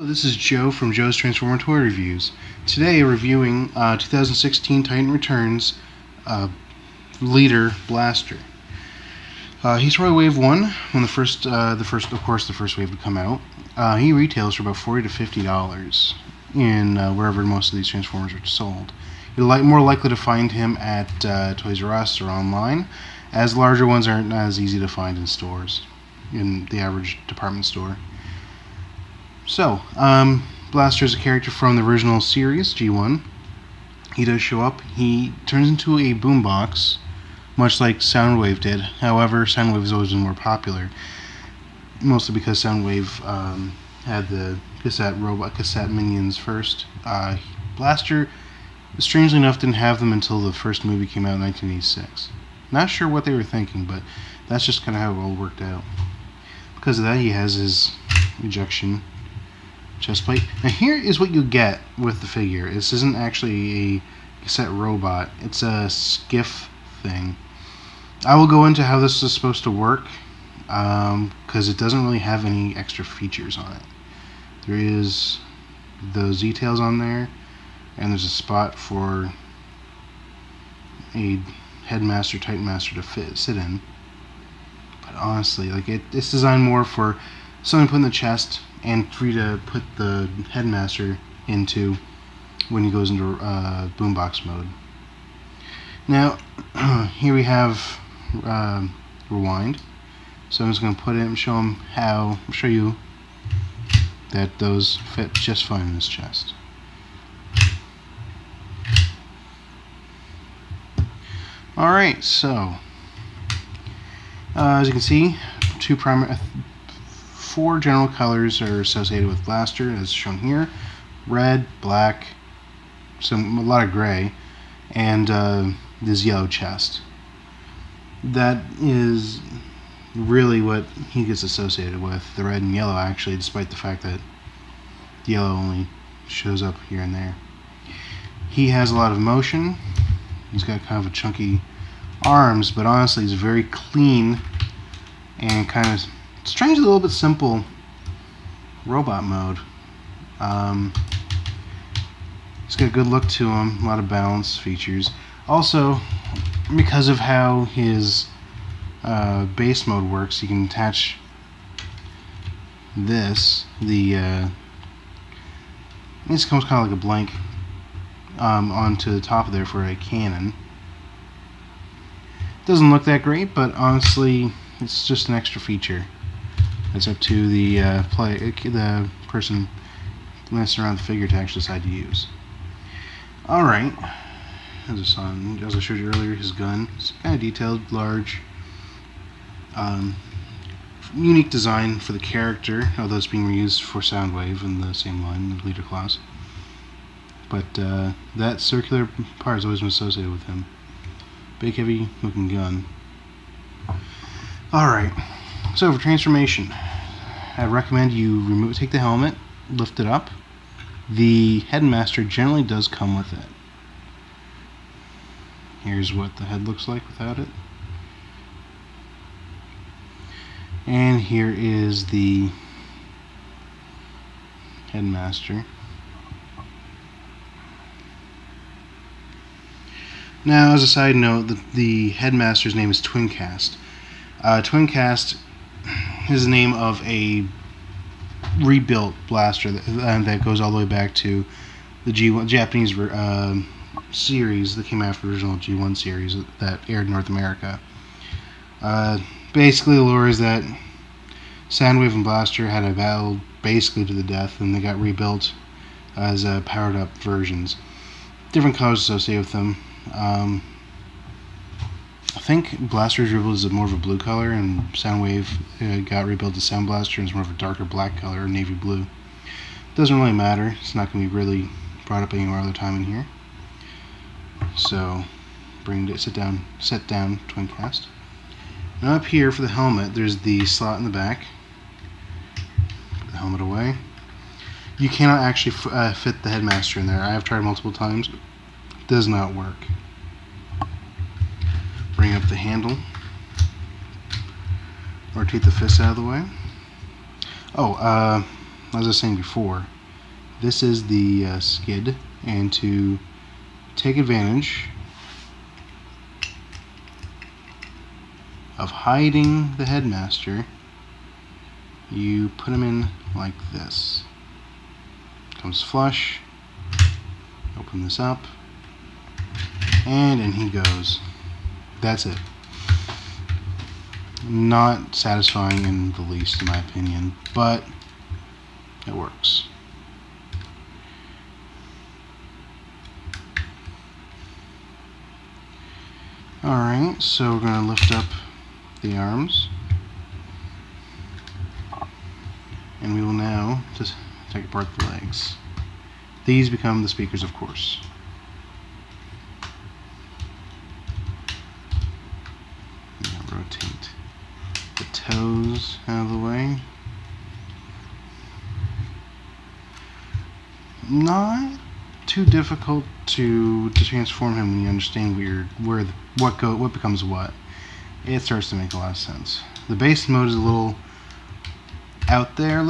This is Joe from Joe's Transformer Toy Reviews. Today reviewing 2016 Titan Returns Leader Blaster. He's Toy Wave 1 when the first wave would come out. He retails for about $40 to $50 in wherever most of these Transformers are sold. You're more likely to find him at Toys R Us or online, as larger ones aren't as easy to find in stores, in the average department store. So, Blaster is a character from the original series, G1. He does show up. He turns into a boombox, much like Soundwave did. However, Soundwave has always been more popular, mostly because Soundwave had the cassette minions first. Blaster, strangely enough, didn't have them until the first movie came out in 1986. Not sure what they were thinking, but that's just kind of how it all worked out. Because of that, he has his ejection chest plate. Now here is what you get with the figure. This isn't actually a cassette robot. It's a skiff thing. I will go into how this is supposed to work, because it doesn't really have any extra features on it. There is those details on there, and there's a spot for a Headmaster, Titan Master to sit in. But honestly, it's designed more for something to put in the chest and for you to put the Headmaster into when he goes into boombox mode. Now, here we have rewind. So I'm just going to put it and show you that those fit just fine in this chest. Alright, so as you can see, four general colors are associated with Blaster, as shown here: red, black, a lot of gray, and this yellow chest. That is really what he gets associated with, the red and yellow, actually, despite the fact that the yellow only shows up here and there. He has a lot of motion. He's got kind of a chunky arms, but honestly he's very clean and kind of strangely a little bit simple robot mode. He's got a good look to him, a lot of balance features. Also, because of how his base mode works, you can attach this, this comes kind of like a blank onto the top of there for a cannon. Doesn't look that great, but honestly it's just an extra feature. It's up to the person messing around the figure to actually decide to use. Alright, as I showed you earlier, his gun is kind of detailed, large, unique design for the character, although it's being reused for Soundwave in the same line, the leader class. But that circular part has always been associated with him. Big, heavy looking gun. Alright, so for transformation, I recommend you take the helmet, lift it up. The Headmaster generally does come with it. Here's what the head looks like without it. And here is the Headmaster. Now, as a side note, the Headmaster's name is Twincast. Twincast is the name of a rebuilt Blaster that goes all the way back to the G1 Japanese series that came after the original G1 series that aired in North America. Basically, the lore is that Soundwave and Blaster had a battle basically to the death, and they got rebuilt as powered up versions. Different colors associated with them. I think Blaster's rebuild is more of a blue color, and Soundwave got rebuilt to Sound Blaster and is more of a darker black color, or navy blue. Doesn't really matter. It's not going to be really brought up any more other time in here. So, set down Twincast. Now up here for the helmet, there's the slot in the back. Put the helmet away. You cannot actually fit the Headmaster in there. I have tried multiple times. It does not work. Bring up the handle. Rotate the fist out of the way. Oh, as I was saying before, this is the skid, and to take advantage of hiding the headmaster, you put him in like this. Comes flush, open this up, and in he goes. That's it. Not satisfying in the least, in my opinion, but it works. Alright, so we're going to lift up the arms, and we will now just take apart the legs. These become the speakers, of course. Rotate the toes out of the way. Not too difficult to transform him when you understand what becomes what. It starts to make a lot of sense. The base mode is a little out there,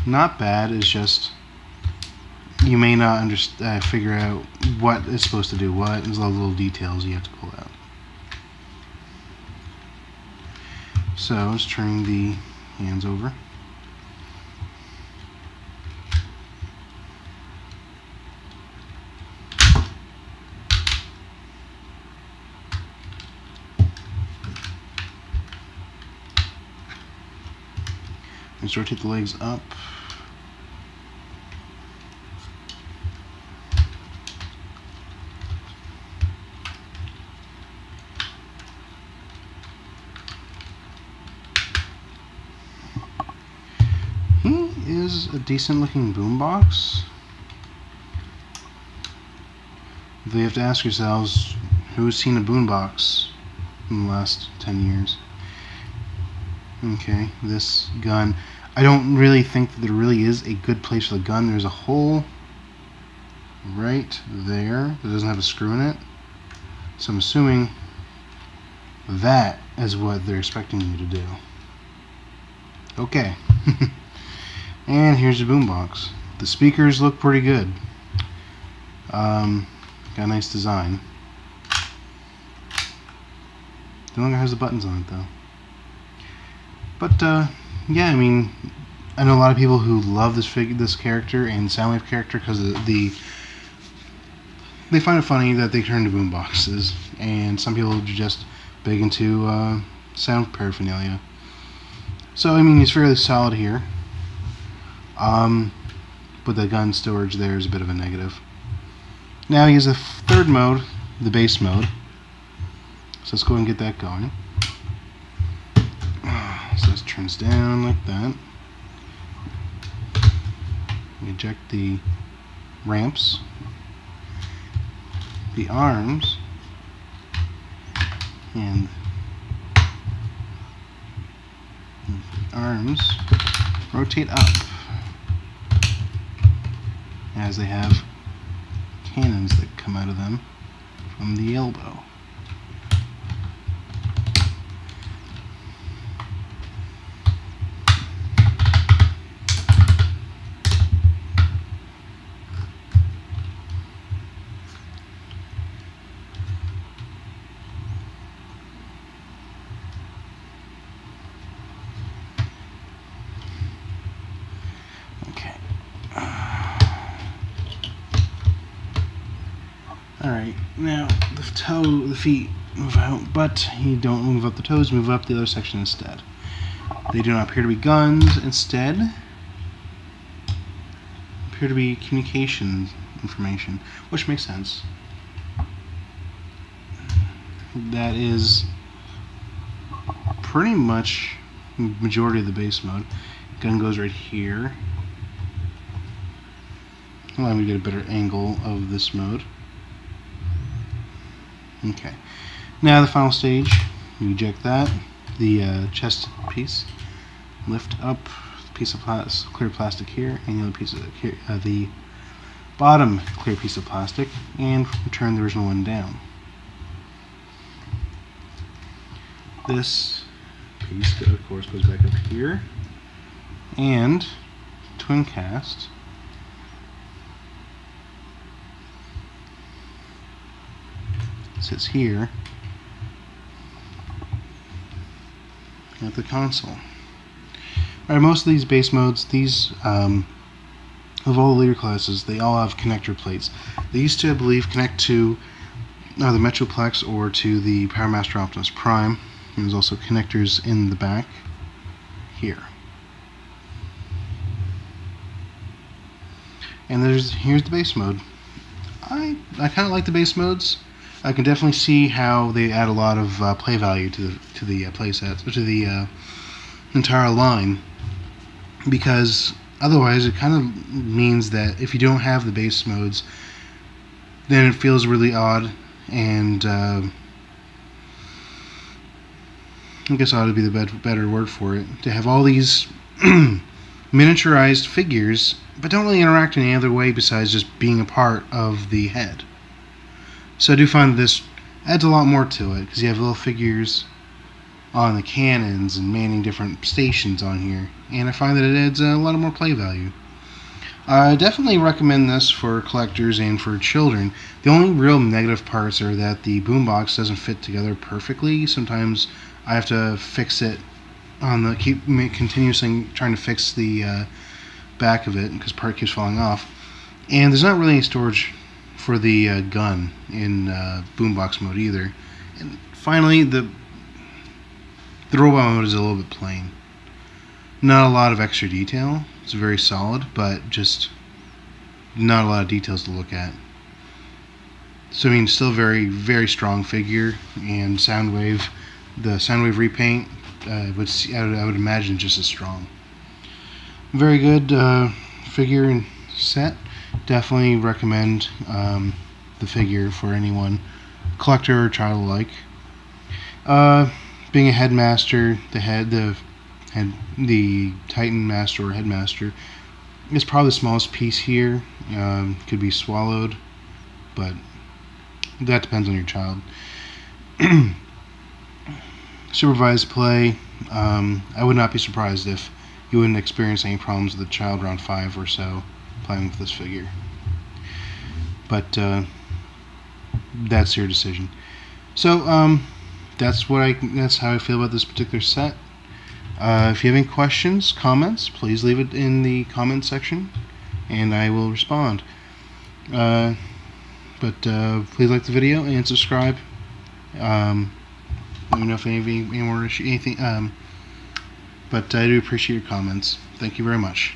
not bad. It's just you may not figure out what it's supposed to do what. There's a lot of little details you have to pull out. So let's turn the hands over. Let's rotate the legs up. He is a decent looking boombox. You have to ask yourselves, who's seen a boombox in the last 10 years? Okay, this gun. I don't really think that there really is a good place for the gun. There's a hole right there that doesn't have a screw in it. So I'm assuming that is what they're expecting you to do. Okay. And here's the boombox. The speakers look pretty good. Got a nice design. No longer has the buttons on it though. But yeah, I mean, I know a lot of people who love this character and Soundwave character because they find it funny that they turn to boomboxes, and some people are just big into sound paraphernalia. So I mean, he's fairly solid here. But the gun storage there is a bit of a negative. Now he has a third mode, the bass mode. So let's go ahead and get that going. So this turns down like that. We eject the ramps, the arms, and the arms rotate up as they have cannons that come out of them from the elbow. Alright, now the feet move out, but you don't move up the toes, move up the other section instead. They do not appear to be guns, instead appear to be communication information, which makes sense. That is pretty much the majority of the base mode. Gun goes right here. Allow me to get a better angle of this mode. Okay, now the final stage, you eject that, the chest piece, lift up the piece of clear plastic here, and the other piece of the bottom clear piece of plastic, and return the original one down. This piece, of course, goes back up here, and Twincast. It sits here at the console. Alright, most of these base modes, of all the leader classes, they all have connector plates. They used to, I believe, connect to the Metroplex or to the Power Master Optimus Prime. And there's also connectors in the back here. And here's the base mode. I kind of like the base modes. I can definitely see how they add a lot of play value to the play sets, or to the entire line, because otherwise it kind of means that if you don't have the base modes, then it feels really odd, and I guess odd would be the better word for it, to have all these miniaturized figures but don't really interact in any other way besides just being a part of the head. So I do find this adds a lot more to it, because you have little figures on the cannons and manning different stations on here, and I find that it adds a lot of more play value. I definitely recommend this for collectors and for children. The only real negative parts are that the boombox doesn't fit together perfectly. Sometimes I have to fix it on the continuously trying to fix the back of it because part keeps falling off, and there's not really any storage for the gun in boombox mode either. And finally, the robot mode is a little bit plain. Not a lot of extra detail. It's very solid, but just not a lot of details to look at. So I mean, still very, very strong figure, and Soundwave, the Soundwave repaint, I would imagine just as strong. Very good figure and set. Definitely recommend the figure for anyone, collector or child alike. Being a headmaster, the Titan Master or Headmaster is probably the smallest piece here. Could be swallowed, but that depends on your child. Supervised play. I would not be surprised if you wouldn't experience any problems with a child around 5 or so playing with this figure. But that's your decision. So that's how I feel about this particular set. If you have any questions, comments, please leave it in the comment section, and I will respond. But please like the video and subscribe. Let me know if any more anything. But I do appreciate your comments. Thank you very much.